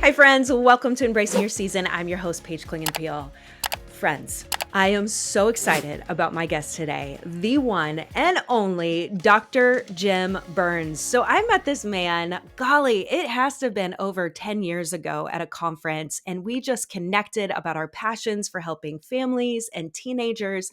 Hi, friends. Welcome to Embracing Your Season. I'm your host, Paige Clingenpeel. Friends, I am so excited about my guest today, the one and only Dr. Jim Burns. So I met this man, golly, it has to have been over 10 years ago at a conference, and we just connected about our passions for helping families and teenagers.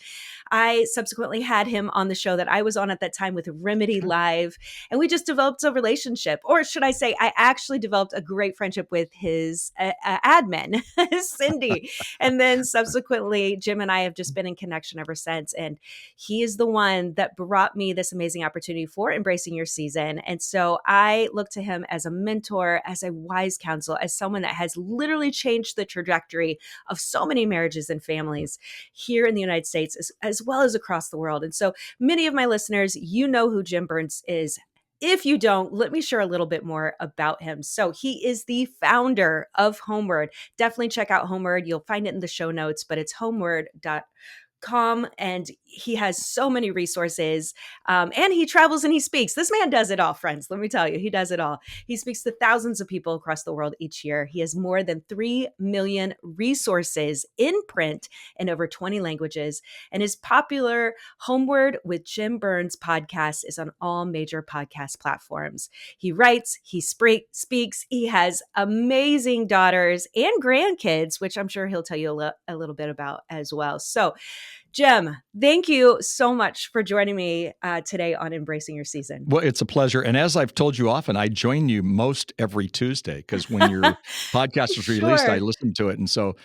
I subsequently had him on the show that I was on at that time with Remedy Live, and we just developed a relationship. Or should I say, I actually developed a great friendship with his admin, Cindy. And then subsequently, Jim and I have just been in connection ever since. And he is the one that brought me this amazing opportunity for Embracing Your Season. And so I look to him as a mentor, as a wise counsel, as someone that has literally changed the trajectory of so many marriages and families here in the United States, as well as across the world. And so many of my listeners, you know who Jim Burns is. If you don't, let me share a little bit more about him. So he is the founder of Homeward. Definitely check out Homeward. You'll find it in the show notes, but it's homeward.com. And he has so many resources, and he travels and he speaks. This man does it all, friends. Let me tell you, he does it all. He speaks to thousands of people across the world each year. He has more than 3 million resources in print in over 20 languages. And his popular Homeward with Jim Burns podcast is on all major podcast platforms. He writes, he speaks, he has amazing daughters and grandkids, which I'm sure he'll tell you a little bit about as well. So Jim, thank you so much for joining me today on Embracing Your Season. Well, it's a pleasure. And as I've told you often, I join you most every Tuesday because when your podcast is released, I listen to it. And so,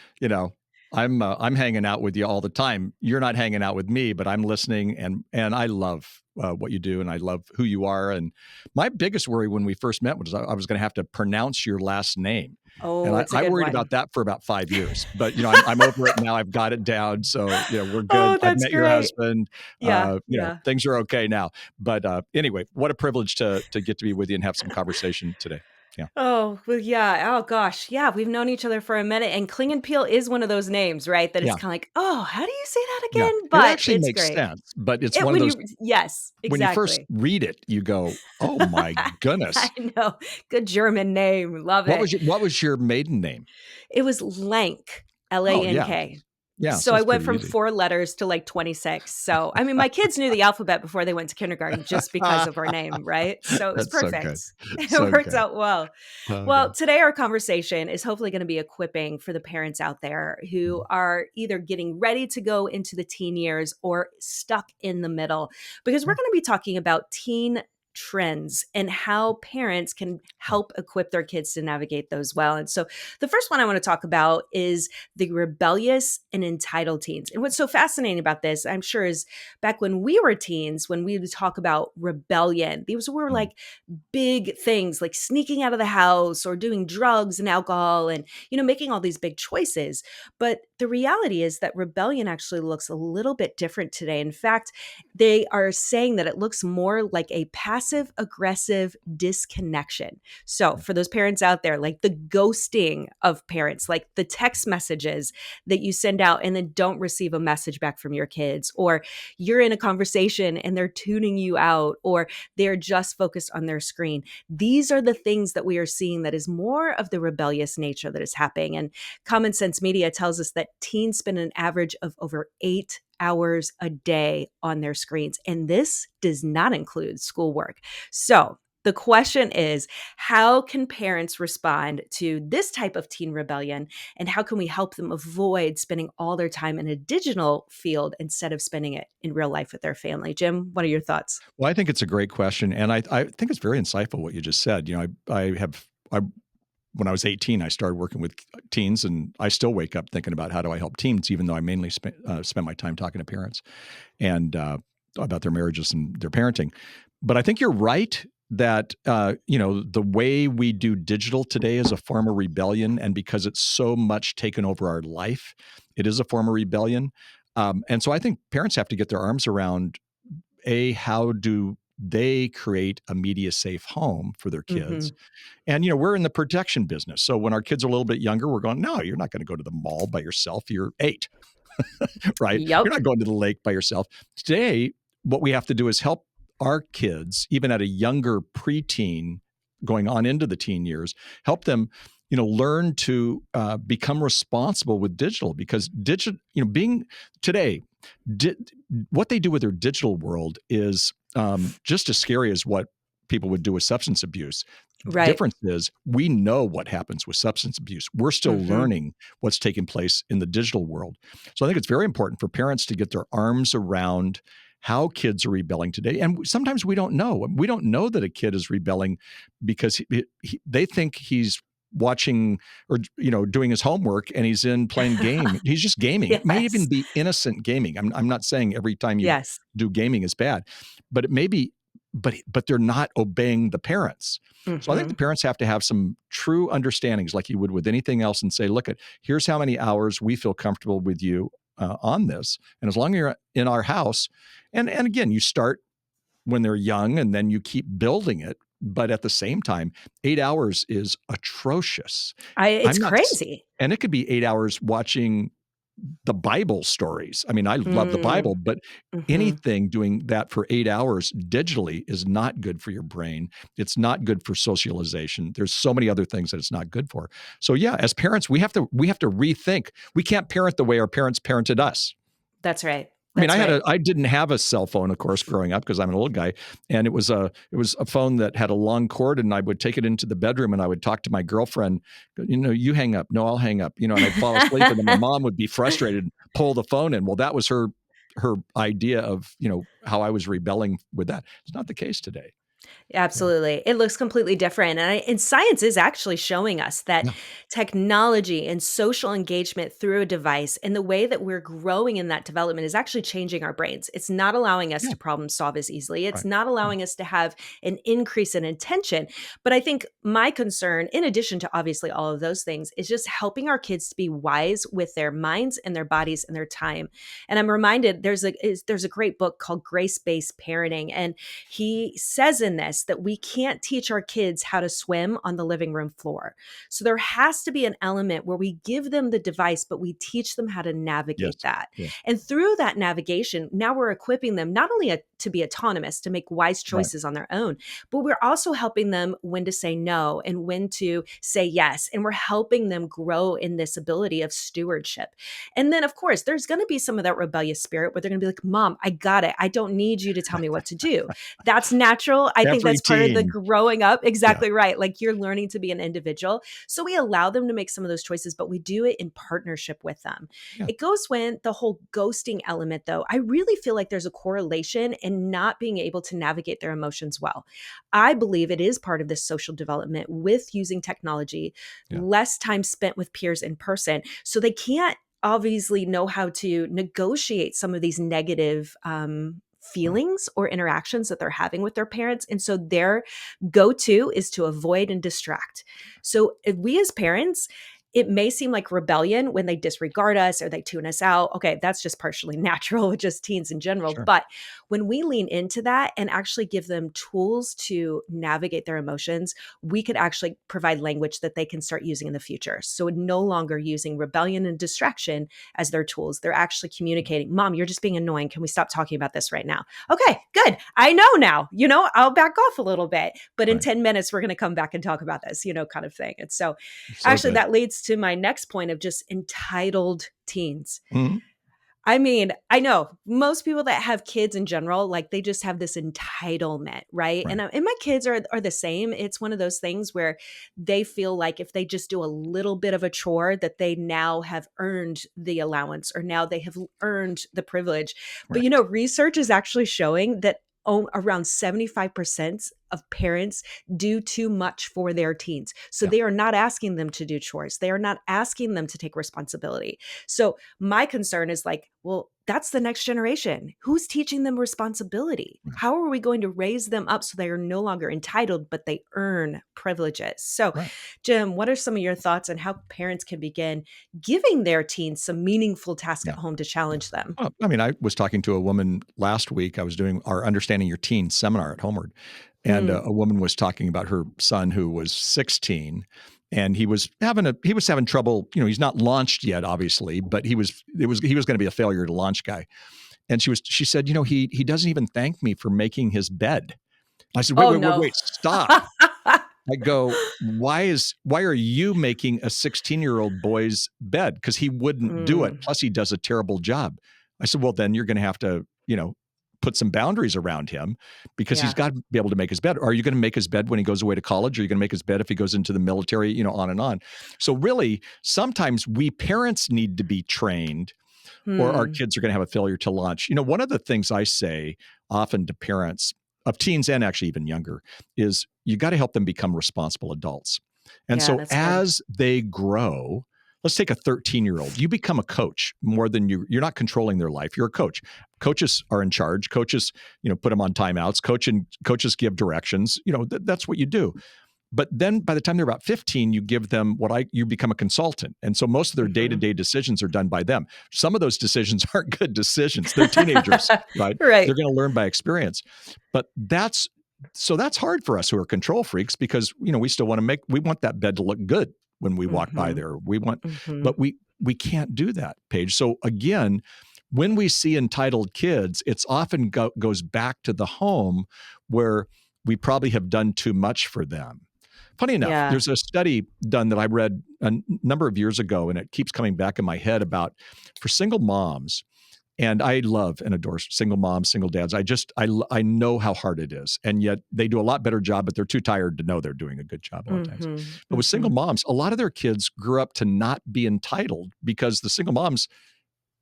I'm hanging out with you all the time. You're not hanging out with me, but I'm listening, and I love what you do, and I love who you are. And my biggest worry when we first met was I was going to have to pronounce your last name. Oh, and I worried about that for about 5 years, but I'm over it now. I've got it down, so we're good. Oh, I've met your husband. Yeah, Things are okay now. But anyway, what a privilege to get to be with you and have some conversation today. Yeah. Oh, well, yeah. Oh, gosh. Yeah, we've known each other for a minute, and Clingenpeel is one of those names, right? That it's kind of like, oh, how do you say that Yeah. again? It But actually it's makes great. sense, but it's one of those. Yes, exactly. When you first read it, you go, "Oh my goodness!" I know. Good German name. Love it. What was your maiden name? It was Lank, Lank. Yeah. So I went from 4 letters to like 26. So, I mean, my kids knew the alphabet before they went to kindergarten just because of our name, right? So it was perfect. It worked out well. Well, today our conversation is hopefully going to be equipping for the parents out there who are either getting ready to go into the teen years or stuck in the middle, because we're going to be talking about teen trends and how parents can help equip their kids to navigate those well. And so the first one I want to talk about is the rebellious and entitled teens. And what's so fascinating about this, I'm sure, is back when we were teens, when we would talk about rebellion, these were like big things like sneaking out of the house or doing drugs and alcohol and, making all these big choices. But the reality is that rebellion actually looks a little bit different today. In fact, they are saying that it looks more like a passive aggressive disconnection. So for those parents out there, like the ghosting of parents, like the text messages that you send out and then don't receive a message back from your kids, or you're in a conversation and they're tuning you out, or they're just focused on their screen. These are the things that we are seeing that is more of the rebellious nature that is happening. And Common Sense Media tells us that teens spend an average of over 8 hours a day on their screens. And this does not include schoolwork. So the question is, how can parents respond to this type of teen rebellion? And how can we help them avoid spending all their time in a digital field instead of spending it in real life with their family? Jim, what are your thoughts? Well, I think it's a great question. And I think it's very insightful what you just said. When I was 18, I started working with teens, and I still wake up thinking about how do I help teens, even though I mainly spend my time talking to parents and about their marriages and their parenting. But I think you're right that, the way we do digital today is a form of rebellion. And because it's so much taken over our life, it is a form of rebellion. And so I think parents have to get their arms around, how do they create a media safe home for their kids? And, we're in the protection business. So when our kids are a little bit younger, we're going, no, you're not going to go to the mall by yourself. You're 8, right? Yep. You're not going to the lake by yourself. Today, what we have to do is help our kids, even at a younger preteen, going on into the teen years, help them learn to become responsible with digital, because digital, being today, what they do with their digital world is just as scary as what people would do with substance abuse. The Right. difference is we know what happens with substance abuse. We're still Mm-hmm. learning what's taking place in the digital world. So I think it's very important for parents to get their arms around how kids are rebelling today. And sometimes we don't know. We don't know that a kid is rebelling because they think he's watching or doing his homework and he's in playing game. He's just gaming. It may even Yes. be innocent gaming. I'm not saying every time you Yes. do gaming is bad, but it may be, but they're not obeying the parents. So I think Mm-hmm. the parents have to have some true understandings, like you would with anything else, and say, look, here's how many hours we feel comfortable with you on this, and as long as you're in our house, and again, you start when they're young and then you keep building it. But at the same time, 8 hours is atrocious. It's I'm not, crazy. and it could be 8 hours watching the Bible stories. I mean, I love the Bible, Mm. but Mm-hmm. anything doing that for 8 hours digitally is not good for your brain. It's not good for socialization. There's so many other things that it's not good for. So yeah, as parents, we have to rethink. We can't parent the way our parents parented us. That's right. I mean, That's right. I didn't have a cell phone, of course, growing up because I'm an old guy, and it was a phone that had a long cord, and I would take it into the bedroom and I would talk to my girlfriend. You hang up. No, I'll hang up. And I'd fall asleep, and then my mom would be frustrated and pull the phone in. Well, that was her idea of how I was rebelling with that. It's not the case today. Absolutely. It looks completely different. And science is actually showing us that Yeah. technology and social engagement through a device and the way that we're growing in that development is actually changing our brains. It's not allowing us Yeah. to problem solve as easily. It's Right. not allowing us to have an increase in attention. But I think my concern, in addition to obviously all of those things, is just helping our kids to be wise with their minds and their bodies and their time. And I'm reminded there's a great book called Grace-Based Parenting. And he says in this that we can't teach our kids how to swim on the living room floor. So there has to be an element where we give them the device, but we teach them how to Yes. navigate that. Yeah. And through that navigation, now we're equipping them not only to be autonomous, to make wise choices on their own, but we're also helping them when to say no and when to say yes. And we're helping them grow in this ability of stewardship. And then, of course, there's going to be some of that rebellious spirit where they're going to be like, Mom, I got it. I don't need you to tell me what to do. That's natural. I think Every that's part of the teen. growing up. Yeah. Exactly right. Like you're learning to be an individual. So we allow them to make some of those choices, but we do it in partnership with them. Yeah. It goes when the whole ghosting element, though, I really feel like there's a correlation in not being able to navigate their emotions well. I believe it is part of this social development with using technology, Yeah. less time spent with peers in person. So they can't obviously know how to negotiate some of these negative feelings or interactions that they're having with their parents. And so their go-to is to avoid and distract. So if we as parents, it may seem like rebellion when they disregard us or they tune us out. Okay, that's just partially natural with just teens in general. Sure. But when we lean into that and actually give them tools to navigate their emotions, we could actually provide language that they can start using in the future. So no longer using rebellion and distraction as their tools. They're actually communicating, Mom, you're just being annoying. Can we stop talking about this right now? Okay, good. I know now, I'll back off a little bit, but in Right. 10 minutes, we're going to come back and talk about this, kind of thing. And so actually, Good. that leads to my next point of just entitled teens. Mhm. I mean, I know most people that have kids in general, like they just have this entitlement, right? Right. And my kids are the same. It's one of those things where they feel like if they just do a little bit of a chore, that they now have earned the allowance or now they have earned the privilege. But Right. research is actually showing that around 75% of parents do too much for their teens. So Yeah. they are not asking them to do chores. They are not asking them to take responsibility. So my concern is like, well, that's the next generation. Who's teaching them responsibility? Right. How are we going to raise them up so they are no longer entitled, but they earn privileges? So, Right. Jim, what are some of your thoughts on how parents can begin giving their teens some meaningful tasks Yeah. at home to challenge them? Well, I mean, I was talking to a woman last week. I was doing our Understanding Your Teen seminar at Homeward, and a woman was talking about her son who was 16, and he was having trouble. He's not launched yet, obviously, but he was going to be a failure to launch guy. And she said, he doesn't even thank me for making his bed. I said, Oh, wait, no. stop. I go, why are you making a 16-year-old boy's bed? Because he wouldn't do it. Mm, Plus, he does a terrible job. I said, well, then you're going to have to, put some boundaries around him because he's yeah. got to be able to make his bed. Are you going to make his bed when he goes away to college? Are you going to make his bed if he goes into the military? On and on. So really, sometimes we parents need to be trained or our Hmm. kids are going to have a failure to launch. One of the things I say often to parents of teens and actually even younger is you got to help them become responsible adults. And Yeah, so that's good. as they grow, let's take a 13-year-old. You become a coach more than you're not controlling their life. You're a coach. Coaches are in charge. Coaches, put them on timeouts. Coaches give directions. That's what you do. But then by the time they're about 15, you give them you become a consultant. And so most of their Hmm. day-to-day decisions are done by them. Some of those decisions aren't good decisions. They're teenagers, right? They're Right. going to learn by experience. But that's hard for us who are control freaks because, we still we want that bed to look good when we walk by Hmm. there. Hmm. But we can't do that, Paige. So again, when we see entitled kids, it's often goes back to the home where we probably have done too much for them. Funny enough, Yeah. there's a study done that I read a number of years ago, and it keeps coming back in my head about for single moms. And I love and adore single moms, single dads. I know how hard it is, and yet they do a lot better job, but they're too tired to know they're doing a good job a lot of times. Hmm. But with single Hmm. moms, a lot of their kids grew up to not be entitled because the single moms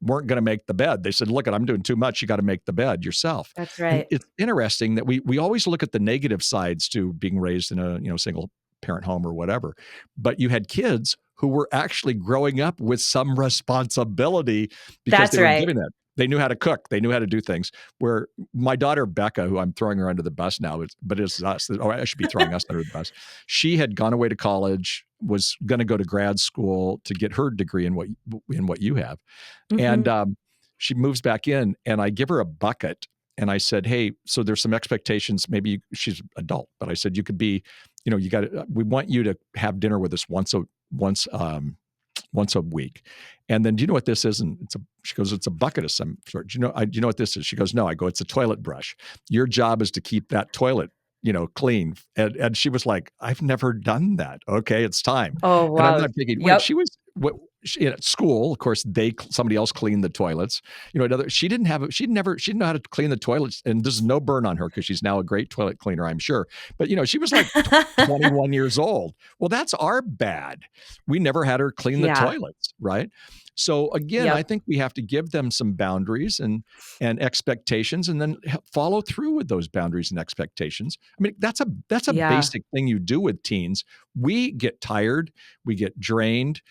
weren't going to make the bed. They said, look, I'm doing too much. You got to make the bed yourself. That's And right. it's interesting that we always look at the negative sides to being raised in a, single parent home or whatever. But you had kids who were actually growing up with some responsibility because That's they were right. given that. They knew how to cook. They knew how to do things. Where my daughter Becca, who I'm throwing her under the bus now, but it's us. Or I should be throwing us under the bus. She had gone away to college, was going to go to grad school to get her degree in what you have, and Hmm. she moves back in, and I give her a bucket. And I said, hey, so there's some expectations. Maybe she's adult, but I said, you could be, we want you to have dinner with us once a week. And then, do you know what this is? And she goes, it's a bucket of some sort. Do you know what this is? She goes, no. I go, it's a toilet brush. Your job is to keep that toilet, clean. And she was like, I've never done that. Okay, it's time. Oh, And I'm wow. not thinking, wait, Yep. at school, of course, somebody else cleaned the toilets. She didn't know how to clean the toilets, and there's no burn on her because she's now a great toilet cleaner, I'm sure. But she was like 21 years old. Well, that's our bad. We never had her clean the Yeah. toilets, right? So again, I Yep. think we have to give them some boundaries and expectations, and then follow through with those boundaries and expectations. I mean, that's a Yeah. basic thing you do with teens. We get tired, we get drained,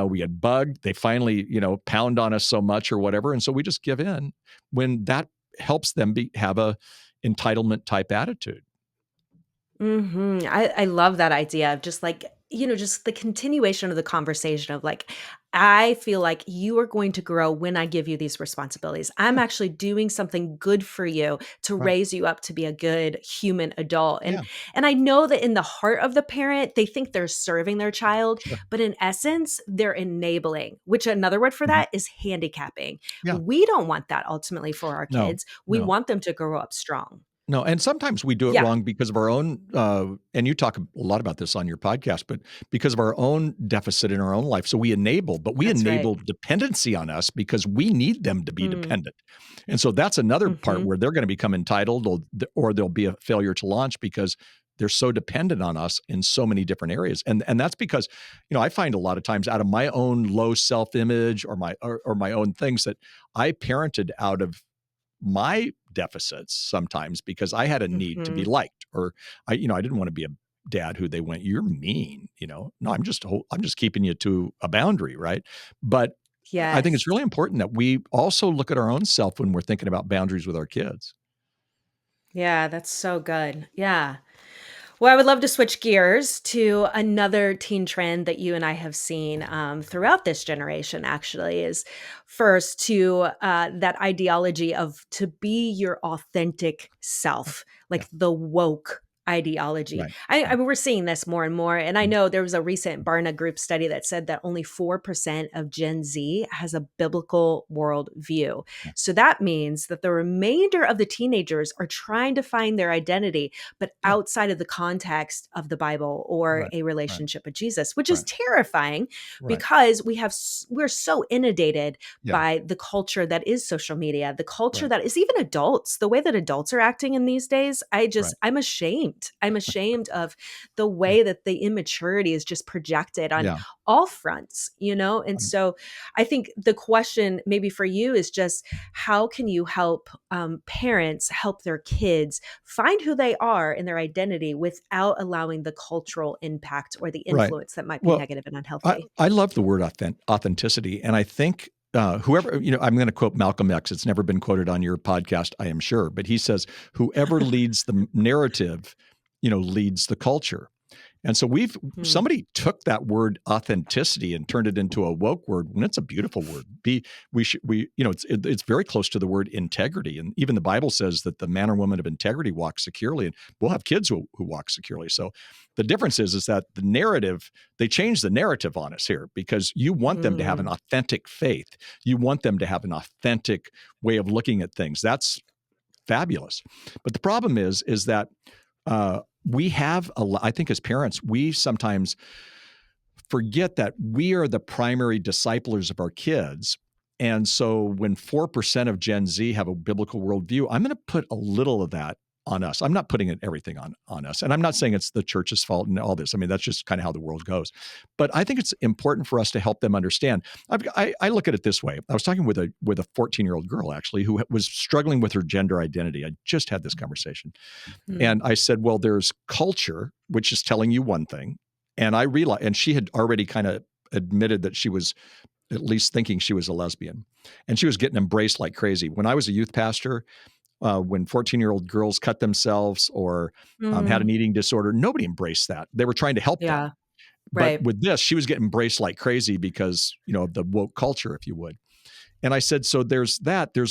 we get bugged. They finally, pound on us so much or whatever, and so we just give in when that helps them have a entitlement type attitude. I love that idea of just like, just the continuation of the conversation of like, I feel like you are going to grow when I give you these responsibilities. I'm Yeah, actually doing something good for you to right. raise you up to be a good human adult. And Yeah, and I know that in the heart of the parent, they think they're serving their child, sure. but in essence, they're enabling, which another word for Mhm. that is handicapping. Yeah. We don't want that ultimately for our No, kids. We no. want them to grow up strong. No, and sometimes we do it Yeah, wrong because of our own, and you talk a lot about this on your podcast, but because of our own deficit in our own life. So but we that's right. enable dependency on us because we need them to be Mm. dependent. And so that's another part Mhm. where they're going to become entitled or there'll be a failure to launch because they're so dependent on us in so many different areas. And that's because, I find a lot of times out of my own low self-image or my own things that I parented out of my deficits sometimes because I had a need to be Mhm. liked, or I didn't want to be a dad who they went, you're mean, no, I'm just keeping you to a boundary. Right. But I think it's Yes. really important that we also look at our own self when we're thinking about boundaries with our kids. Yeah, that's so good. Yeah. Well, I would love to switch gears to another teen trend that you and I have seen throughout this generation, actually, is first to that ideology of to be your authentic Yeah. self, Yeah. like the woke ideology. Right. I Right. mean, we're seeing this more and more. And I know there was a recent Barna Group study that said that only 4% of Gen Z has a biblical worldview. Yeah. So that means that the remainder of the teenagers are trying to find their identity, but Yeah. outside of the context of the Bible or Right. a Right. relationship with Jesus, which is Right. terrifying Right. because we're so inundated Yeah. by the culture that is social media, the culture Right. that is even adults, the way that adults are acting in these days. Right. I'm ashamed. I'm ashamed of the Yeah. way that the immaturity is just projected on Yeah. all fronts, And Um, so I think the question maybe for you is just how can you help parents help their kids find who they are in their identity without allowing the cultural impact or the right. influence that might be Well, negative and I, unhealthy? I love the word authenticity. And I think whoever, I'm going to quote Malcolm X. It's never been quoted on your podcast, I am sure. But he says, whoever leads the narrative, leads the culture. And so Hmm. somebody took that word authenticity and turned it into a woke word, and it's a beautiful word. It's very close to the word integrity. And even the Bible says that the man or woman of integrity walks securely, and we'll have kids who walk securely. So the difference is that they change the narrative on us here because you want them to have an Mm. authentic faith. You want them to have an authentic way of looking at things. That's fabulous. But the problem is that we have I think as parents, we sometimes forget that we are the primary disciplers of our kids. And so when 4% of Gen Z have a biblical worldview, I'm going to put a little of that on us. I'm not putting everything on us. And I'm not saying it's the church's fault and all this. I mean, that's just kind of how the world goes. But I think it's important for us to help them understand. I look at it this way. I was talking with a 14-year-old girl, actually, who was struggling with her gender identity. I just had this conversation. Mm. And I said, well, there's culture, which is telling you one thing. And I realized, and she had already kind of admitted that she was at least thinking she was a lesbian. And she was getting embraced like crazy. When I was a youth pastor, when 14-year-old girls cut themselves or had Mm. an eating disorder, nobody embraced that. They were trying to help them. Yeah. But Right. with this, she was getting embraced like crazy because, of the woke culture, if you would. And I said, so there's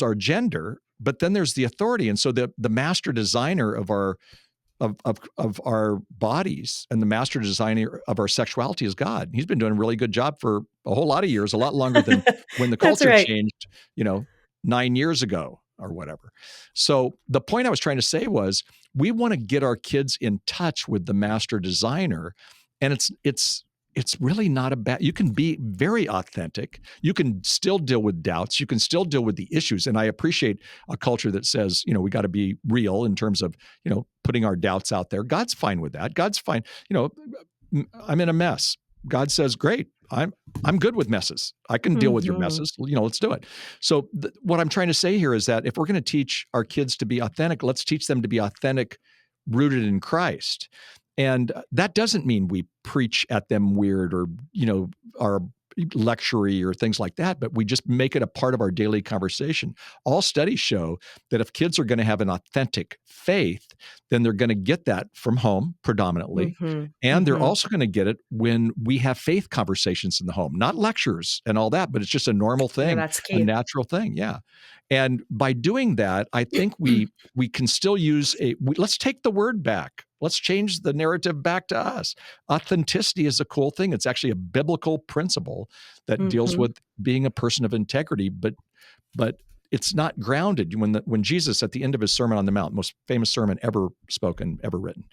our gender, but then there's the authority. And so the master designer of our bodies and the master designer of our sexuality is God. He's been doing a really good job for a whole lot of years, a lot longer than when the That's culture right. changed, 9 years ago or whatever. So the point I was trying to say was we want to get our kids in touch with the master designer, and it's really not a bad. You can be very authentic. You can still deal with doubts. You can still deal with the issues. And I appreciate a culture that says, we got to be real in terms of, putting our doubts out there. God's fine with that. God's fine. I'm in a mess. God says, great. I'm good with messes. I can deal with your Mhm. messes. Let's do it. So what I'm trying to say here is that if we're going to teach our kids to be authentic, let's teach them to be authentic, rooted in Christ. And that doesn't mean we preach at them weird or, are lectury or things like that, but we just make it a part of our daily conversation. All studies show that if kids are going to have an authentic faith, then they're going to get that from home predominantly. Mhm. And they're Mhm. also going to get it when we have faith conversations in the home, not lectures and all that, but it's just a normal Yeah, thing, that's a key. natural thing. Yeah. And by doing that, I think we can still use let's take the word back. Let's change the narrative back to us. Authenticity is a cool thing. It's actually a biblical principle that deals Mhm. with being a person of integrity, but it's not grounded when Jesus at the end of his Sermon on the Mount, most famous sermon ever spoken, ever written,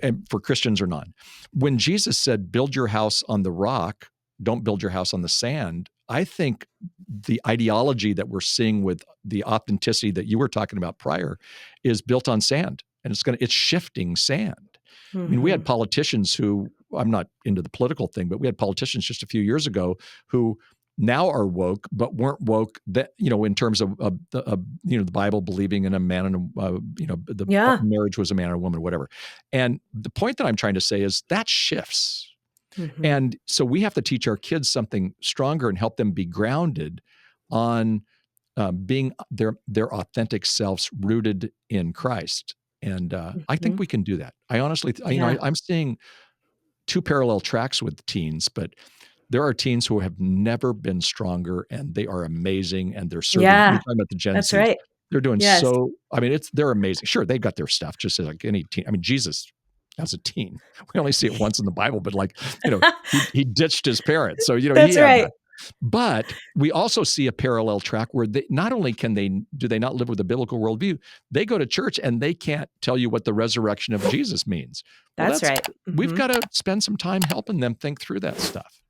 and for Christians or non, when Jesus said, "Build your house on the rock, don't build your house on the sand." I think the ideology that we're seeing with the authenticity that you were talking about prior is built on sand, and it's shifting sand. I mean, we had Mhm. politicians who I'm not into the political thing, but we had politicians just a few years ago who now are woke, but weren't woke that, in terms of the Bible believing in a man and the Yeah. marriage was a man and a woman, whatever. And the point that I'm trying to say is that shifts. Mhm. And so we have to teach our kids something stronger and help them be grounded on being their authentic selves rooted in Christ. And I think Mhm. we can do that. I honestly, Yeah. I'm seeing two parallel tracks with teens, but there are teens who have never been stronger and they are amazing and they're serving. You're Yeah. talking about the Gen That's Zs. right. They're doing Yes. so. I mean, they're amazing. Sure, they've got their stuff, just as like any teen. I mean, Jesus as a teen, we only see it once in the Bible, but like he ditched his parents, so he That's had right. that. But we also see a parallel track where they not only do they not live with a biblical worldview, they go to church and they can't tell you what the resurrection of Jesus means. Well, That's right. we've Mhm. got to spend some time helping them think through that stuff.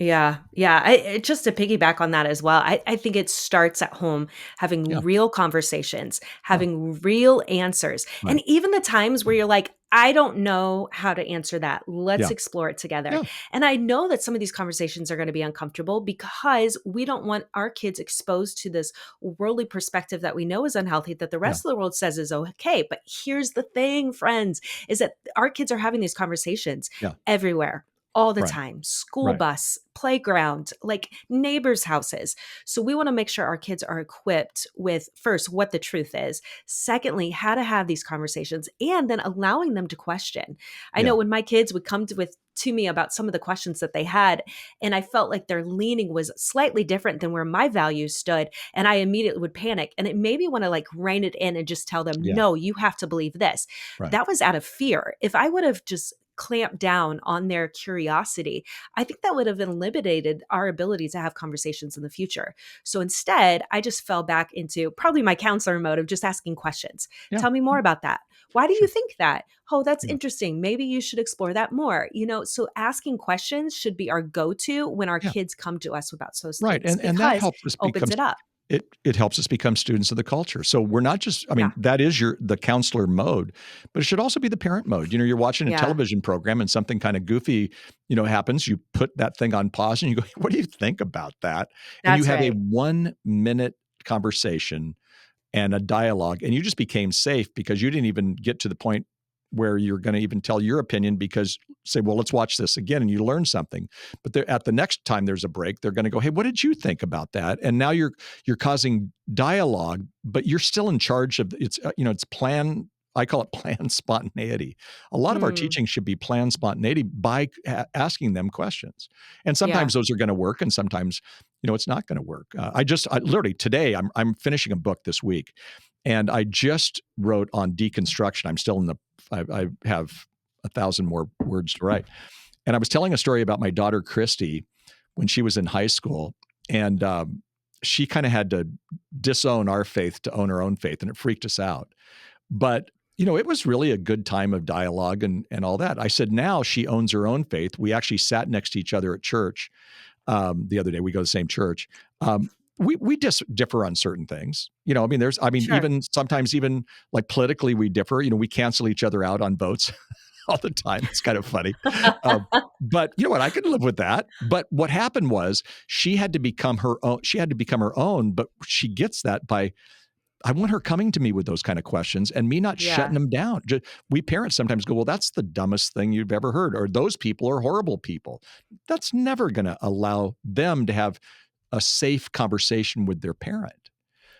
Yeah, yeah. Just to piggyback on that as well, I think it starts at home, having Yeah, real conversations, yeah, having real answers. And right. even the times where you're like, I don't know how to answer that. Let's Yeah, explore it together. yeah, And I know that some of these conversations are going to be uncomfortable because we don't want our kids exposed to this worldly perspective that we know is unhealthy, that the yeah, rest of the world says is okay. But here's the thing, friends, is that our kids are having these conversations yeah. everywhere all the Right, time, school right. bus, playground, like neighbors' houses. So we want to make sure our kids are equipped with first what the truth is, secondly, how to have these conversations, and then allowing them to question. I know Yeah, when my kids would come to me about some of the questions that they had, and I felt like their leaning was slightly different than where my values stood, and I immediately would panic, and it made me want to like rein it in and just tell them, yeah, no, you have to believe this. right. That was out of fear. If I would have just clamped down on their curiosity, I think that would have eliminated our ability to have conversations in the future. So instead, I just fell back into probably my counselor mode of just asking questions. Yeah, Tell me more about that. Why do you sure. think that? Oh, that's Yeah, interesting. Maybe you should explore that more. So asking questions should be our go to when our yeah. kids come to us about those Right, things and that because helps us opens become it up. it helps us become students of the culture. So we're not just I Yeah. mean, that is the counselor mode, but it should also be the parent mode. You're watching a Yeah. television program and something kind of goofy, happens. You put that thing on pause and you go, "What do you think about that?" And you That's have a right. 1-minute conversation and a dialogue, and you just became safe because you didn't even get to the point where you're going to even tell your opinion because say, well, let's watch this again, and you learn something. But at the next time there's a break, they're going to go, hey, what did you think about that? And now you're causing dialogue, but you're still in charge of it's it's plan. I call it planned spontaneity. A lot of our Mm, teaching should be planned spontaneity by asking them questions, and yeah. sometimes those are going to work, and sometimes it's not going to work. I literally today I'm finishing a book this week, and I just wrote on deconstruction. I'm still in the I have 1,000 more words to write, and I was telling a story about my daughter Christy when she was in high school, and she kind of had to disown our faith to own her own faith, and it freaked us out. But it was really a good time of dialogue and all that. I said now she owns her own faith. We actually sat next to each other at church the other day. We go to the same church. We just differ on certain things. Sure. Even sometimes even like politically we differ. We cancel each other out on votes all the time. It's kind of funny. Um, but you know what? I could live with that. But what happened was she had to become her own. She had to become her own. But she gets that by I want her coming to me with those kind of questions and me not shutting Yeah. them down. We parents sometimes go, well, that's the dumbest thing you've ever heard, or those people are horrible people. That's never going to allow them to have a safe conversation with their parent.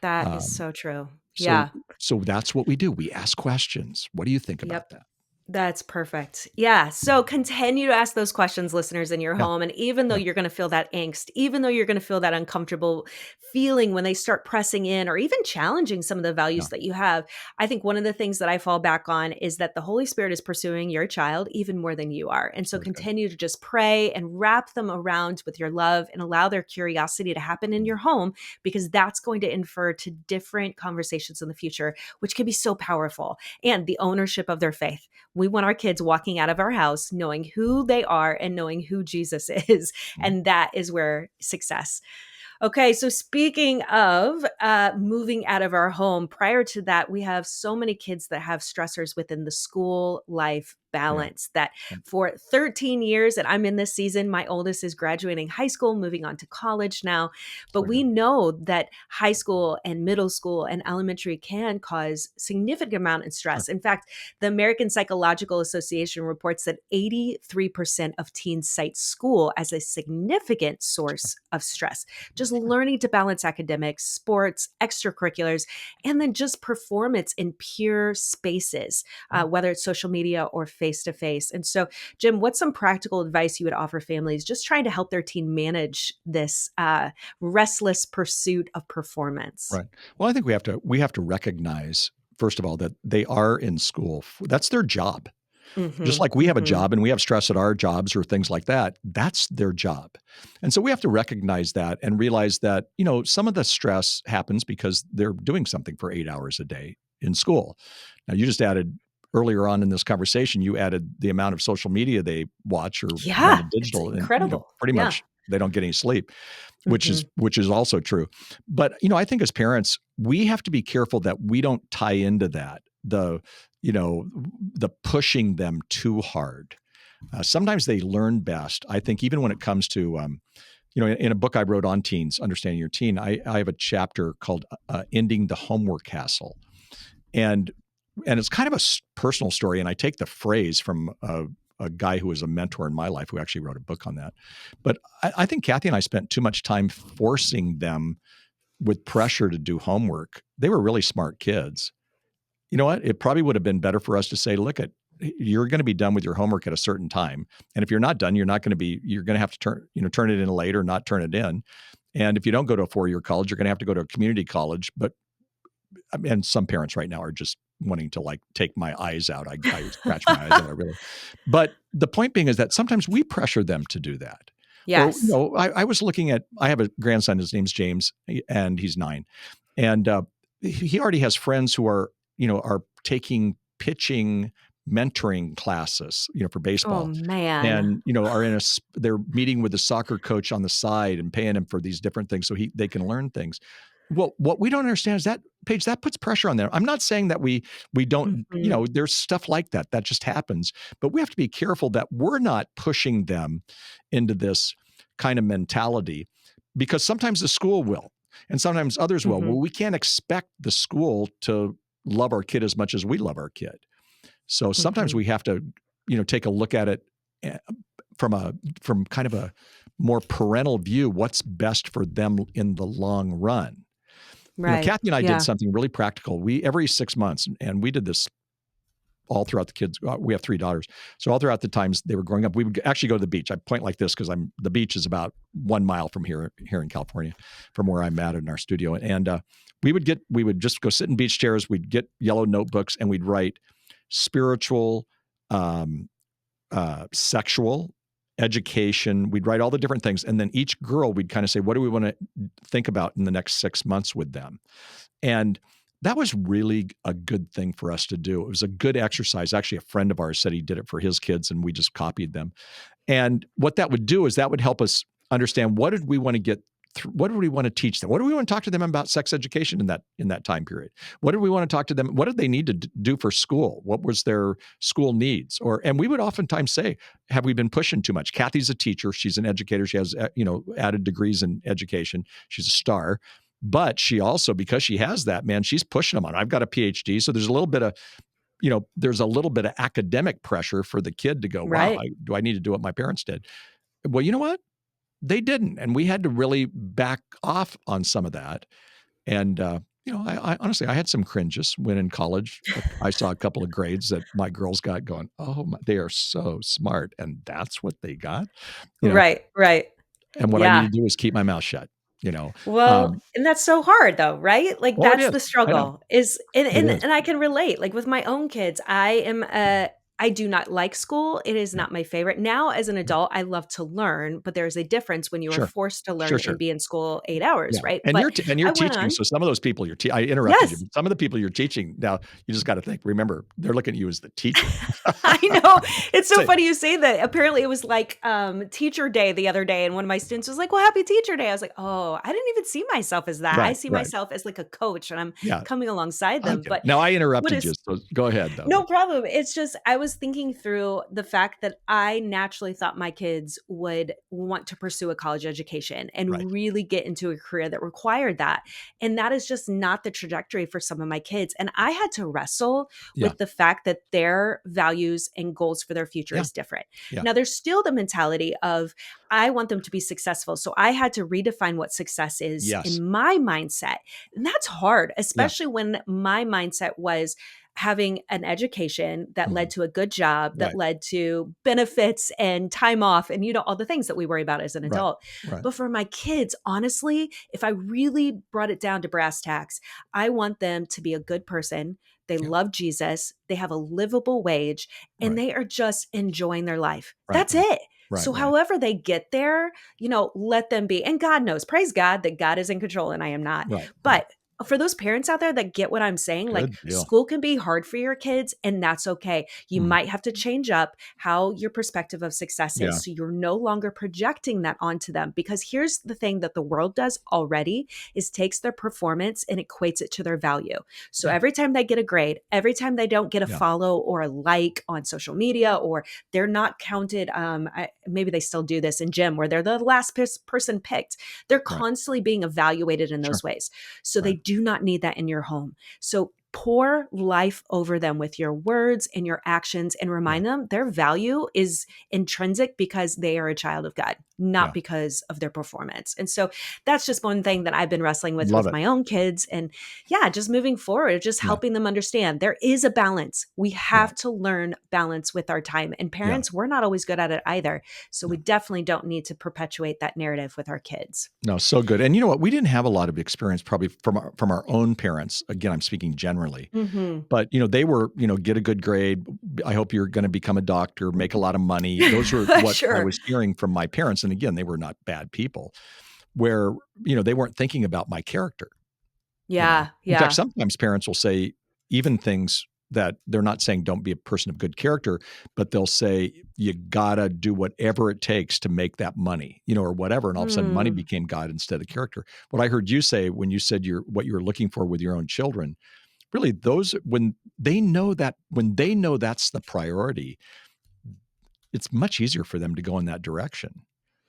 That is Um, so true. so, Yeah. so that's what we do. We ask questions. What do you think about Yep. that? That's perfect. Yeah. So continue to ask those questions, listeners, in your Yeah, home. And even though yeah, you're going to feel that angst, even though you're going to feel that uncomfortable feeling when they start pressing in or even challenging some of the yeah. values that you have, I think one of the things that I fall back on is that the Holy Spirit is pursuing your child even more than you are. And so Very good. continue to just pray and wrap them around with your love and allow their curiosity to happen in Mm, your home because that's going to infer to different conversations in the future, which can be so powerful and the ownership of their faith. We want our kids walking out of our house knowing who they are and knowing who Jesus is. mm, And that is where success. Okay, so speaking of moving out of our home, prior to that, we have so many kids that have stressors within the school life yeah, balance that yeah. for 13 years, and I'm in this season, my oldest is graduating high school, moving on to college now. But Very we good. know that high school and middle school and elementary can cause significant amount of Sure. stress. In fact, the American Psychological Association reports that 83% of teens cite school as a significant Sure. source of stress, just Sure. learning to balance academics, sports, extracurriculars, and then just performance in peer spaces, Yeah. whether it's social media or face to face. And so, Jim, what's some practical advice you would offer families just trying to help their teen manage this restless pursuit of performance? Right. Well, I think we have to recognize, first of all, that they are in school. That's their job. Just Mm-hmm, like we have a mm-hmm. job and we have stress at our jobs or things like that, that's their job. And so we have to recognize that and realize that, some of the stress happens because they're doing something for 8 hours a day in school. Now, you just added earlier on in this conversation, you added the amount of social media they watch or run Yeah, in it's digital, and incredible. pretty Yeah. much they don't get any sleep, which Mm-hmm, is which is also true. But I think as parents, we have to be careful that we don't tie into that you know the pushing them too hard. Sometimes they learn best. I think even when it comes to in a book I wrote on teens, understanding your teen, I have a chapter called "Ending the Homework Castle," and it's kind of a personal story. And I take the phrase from a guy who was a mentor in my life who actually wrote a book on that. But I think Kathy and I spent too much time forcing them with pressure to do homework. They were really smart kids. You know what? It probably would have been better for us to say, look, you're going to be done with your homework at a certain time. And if you're not done, you're going to have to turn it in late or not turn it in. And if you don't go to a 4-year college, you're going to have to go to a community college. But and some parents right now are just wanting to like take my eyes out. I scratch my eyes out. I really, but the point being is that sometimes we pressure them to do that. Or, yes. I was looking at, I have a grandson, his name's James, and he's 9. And he already has friends who are taking pitching mentoring classes, for Oh baseball. man. And, they're meeting with the soccer coach on the side and paying him for these different things so they can learn things. Well, what we don't understand is that, Paige, that puts pressure on them. I'm not saying that we don't, Mm-hmm, there's stuff like that just happens, but we have to be careful that we're not pushing them into this kind of mentality, because sometimes the school will, and sometimes others will. mm-hmm, Well, we can't expect the school to love our kid as much as we love our kid. So sometimes mm-hmm. we have to, take a look at it eh, from kind of a more parental view. What's best for them in the long run? Right. Kathy and I did Yeah. something really practical. We every 6 months, and we did this all throughout the kids. We have 3 daughters, so all throughout the times they were growing up, we would actually go to the beach. I point like this because the beach is about 1 mile from here in California, from where I'm at in our studio, and we would just go sit in beach chairs. We'd get yellow notebooks and we'd write spiritual, um, sexual, education. We'd write all the different things, and then each girl we'd kind of say, what do we want to think about in the next 6 months with them? And that was really a good thing for us to do. It was a good exercise. Actually, a friend of ours said he did it for his kids, and we just copied them. And what that would do is that would help us understand, what did we want to get through, what do we want to teach them? What do we want to talk to them about sex education in that time period? What do we want to talk to them? What did they need to do for school? What was their school needs? And we would oftentimes say, have we been pushing too much? Kathy's a teacher. She's an educator. She has, added degrees in education. She's a star. But she also, because she has that, man, she's pushing them on. I've got a PhD. So there's a little bit of academic pressure for the kid to go, wow, Right. do I need to do what my parents did? Well, you know what? They didn't. And we had to really back off on some of that. And, I honestly, I had some cringes when in college. I saw a couple of grades that my girls got going, oh, they are so smart. And that's what they got, you know, Right. Right. and what I need Yeah. to do is keep my mouth shut, you know. Well, Um, and that's so hard though, right? Like oh, it that's is. the I know. struggle is It is. and I can relate. Like with my own kids, I do not like school. It is Yeah. not my favorite. Now as an Yeah. adult, I love to learn, but there's a difference when you are Sure. forced to Sure. learn and Sure. be in school 8 hours, Yeah, right? and But you're I went teaching, on. so some of those people I interrupted you, Yes. but some of the people you're teaching now, you just gotta think, remember, they're looking at you as the teacher. I know. It's so Say funny you say that. Apparently, it was like teacher day the other day, and one of my students was like, "Well, happy teacher day." I was like, "Oh, I didn't even see myself as that. I right, see right. myself as like a coach, and I'm Yeah, coming alongside I them." get it. But Now I what interrupted you, is so go ahead, though, no but problem. It's just I was thinking through the fact that I naturally thought my kids would want to pursue a college education right. and really get into a career that required that. And that is just not the trajectory for some of my kids. And I had to wrestle Yeah, with the fact that their values and goals for their future yeah, is different. yeah. Now, there's still the mentality of I want them to be successful. So I had to redefine what success is Yes. in my mindset. And that's hard, Yeah, especially when my mindset was having an education that led Mhm. to a good job, that Right. led to benefits and time off and, all the things that we worry about as an Right. adult. Right. But for my kids, honestly, if I really brought it down to brass tacks, I want them to be a good person. They Yeah. love Jesus. They have a livable wage and Right. they are just enjoying their life. Right. That's Right. it. Right. So, Right. however they get there, let them be. And God knows, praise God that God is in control and I am not. Right. Right. But for those parents out there that get what I'm saying, like Good deal. school can be hard for your kids and that's okay. You Mhm. might have to change up how your perspective of success Yeah. is. So you're no longer projecting that onto them because here's the thing that the world does already is takes their performance and equates it to their value. So Yeah. every time they get a grade, every time they don't get a Yeah. follow or a like on social media, or they're not counted, maybe they still do this in gym where they're the last person picked. They're Right. constantly being evaluated in Sure. those ways. So they Right. do not need that in your home. So pour life over them with your words and your actions and Yeah. remind them their value is intrinsic because they are a child of God, not Yeah. because of their performance. And so that's just one thing that I've been wrestling Love with it. my own kids. And yeah, just moving forward, just Yeah. helping them understand there is a balance. We Yeah. have to learn balance with our time. And Yeah. parents, we're not always good at it either. So we No. definitely don't need to perpetuate that narrative with our kids. No, so good. And you know what? We didn't have a lot of experience probably from our own parents. Again, I'm speaking generally. Mm-hmm. But, they were, get a good grade. I hope you're gonna become a doctor, make a lot of money. Those were what I Sure. was hearing from my parents. And again, they were not bad people where, they weren't thinking about my character. You know? Yeah. In fact, Yeah. sometimes parents will say even things that they're not saying don't be a person of good character, but they'll say, "You gotta do whatever it takes to make that money," or whatever, and all of a sudden money Mm. became God instead of character. What I heard you say when you said what you were looking for with your own children, really those when they know that's the priority, it's much easier for them to go in that direction.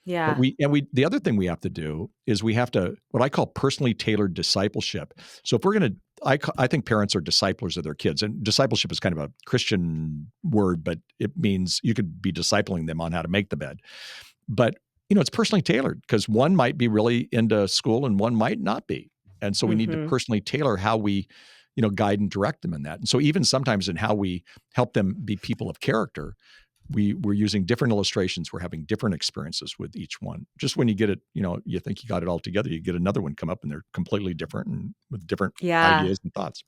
But Yeah. the other thing we have to do is we have to what I call personally tailored discipleship. So if we're gonna I think parents are disciplers of their kids, and discipleship is kind of a Christian word, but it means you could be discipling them on how to make the bed. But, it's personally tailored because one might be really into school and one might not be. And so we need to Mhm. personally tailor how we, guide and direct them in that. And so even sometimes in how we help them be people of character, we're using different illustrations. We're having different experiences with each one. Just when you get it, you think you got it all together, you get another one come up and they're completely different and with different Yeah. ideas and thoughts.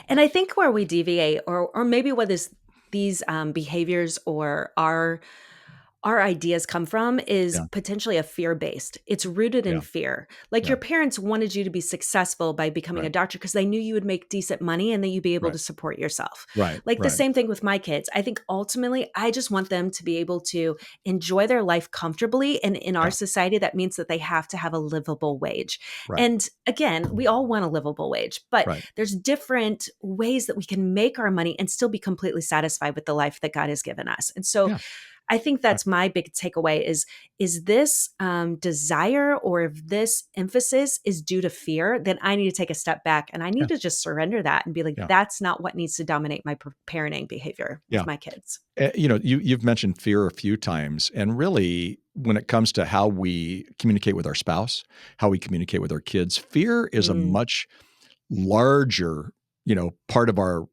And I think where we deviate or maybe what is these behaviors or our ideas come from is Yeah, potentially a fear-based. It's rooted in yeah, fear. Like yeah. your parents wanted you to be successful by becoming a Right, doctor because they knew you would make decent money and that you'd be able right, to support yourself. right, Like the right. same thing with my kids. I think ultimately I just want them to be able to enjoy their life comfortably. And in our Yeah, society, that means that they have to have a livable wage. right, And again, we all want a livable wage, but right. there's different ways that we can make our money and still be completely satisfied with the life that God has given us. And so Yeah, I think right, that's my big takeaway is this desire or if this emphasis is due to fear, then I need to take a step back and I yeah, need to just surrender that and be like, yeah, that's not what needs to dominate my parenting behavior with yeah. my kids. You've mentioned fear a few times, and really, when it comes to how we communicate with our spouse, how we communicate with our kids, fear is a Mm, much larger, part of our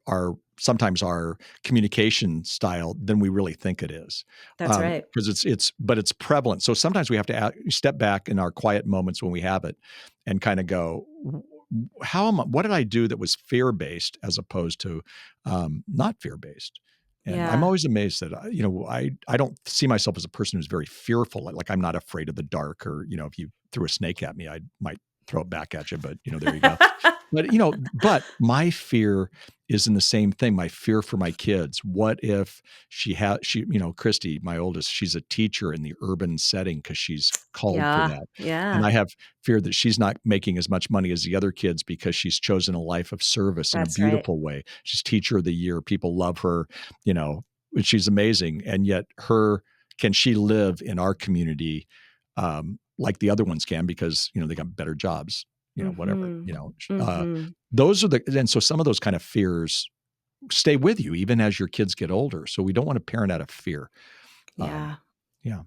sometimes our communication style than we really think it is, that's right. because it's prevalent. So sometimes we have to step back in our quiet moments when we have it, and kind of go, What did I do that was fear based as opposed to not fear based? And I'm Yeah. always amazed that I don't see myself as a person who's very fearful. Like I'm not afraid of the dark, or if you threw a snake at me, I might throw it back at you. But there you go. But my fear is in the same thing. My fear for my kids. What if Christy, my oldest, she's a teacher in the urban setting because she's called for Yeah. that. And Yeah. I have fear that she's not making as much money as the other kids because she's chosen a life of service in a That's right. beautiful way. She's teacher of the year. People love her, you know, she's amazing. And yet can she live in our community like the other ones can because, they got better jobs, whatever, Mhm. Mhm. those are and so some of those kind of fears stay with you even as your kids get older. So we don't want to parent out of fear. Um, Yeah. yeah.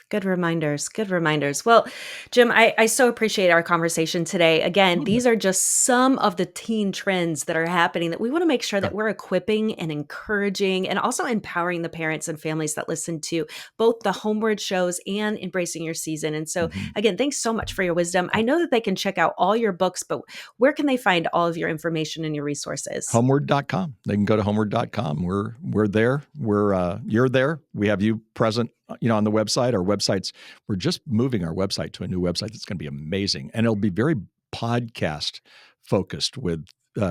Good reminders. Good reminders. Well, Jim, I so appreciate our conversation today. Again, these are just some of the teen trends that are happening that we want to make sure Sure. that we're equipping and encouraging and also empowering the parents and families that listen to both the Homeward shows and Embracing Your Season. And so, again, thanks so much for your wisdom. I know that they can check out all your books, but where can they find all of your information and your resources? Homeward.com. They can go to homeward.com. We're there. You're there. We have you present, on the website. Our websites, we're just moving our website to a new website that's going to be amazing. And it'll be very podcast focused with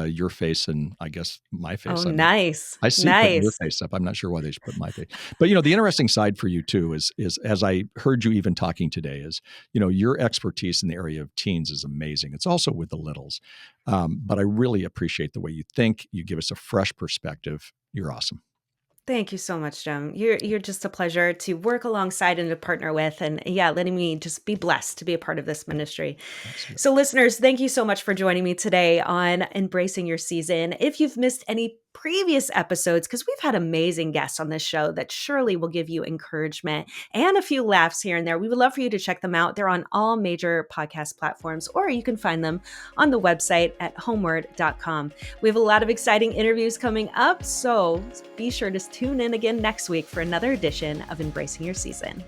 your face and I guess my face. Oh, nice. I see putting your face up. I'm not sure why they should put my face. But the interesting side for you too is as I heard you even talking today is, your expertise in the area of teens is amazing. It's also with the littles. But I really appreciate the way you think. You give us a fresh perspective. You're awesome. Thank you so much, Jim. You're just a pleasure to work alongside and to partner with, and letting me just be blessed to be a part of this ministry. Absolutely. So, listeners, thank you so much for joining me today on Embracing Your Season. If you've missed any previous episodes, because we've had amazing guests on this show that surely will give you encouragement and a few laughs here and there, we would love for you to check them out. They're on all major podcast platforms, or you can find them on the website at homeward.com. We have a lot of exciting interviews coming up, so be sure to tune in again next week for another edition of Embracing Your Season.